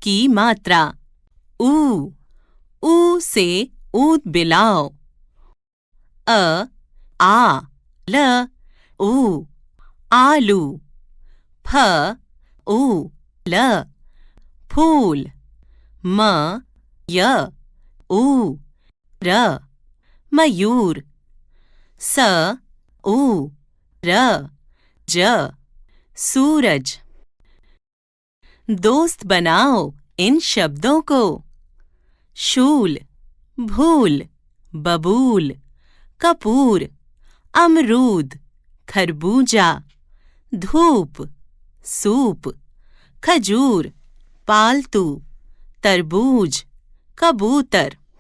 की मात्रा। ऊ से ऊद बिलाव। आ ल ऊ आलू। फ ऊ ल फूल। म य ऊ र मयूर। स ऊ र ज सूरज। दोस्त बनाओ इन शब्दों को। शूल, भूल, बबूल, कपूर, अमरूद, खरबूजा, धूप, सूप, खजूर, पालतू, तरबूज, कबूतर।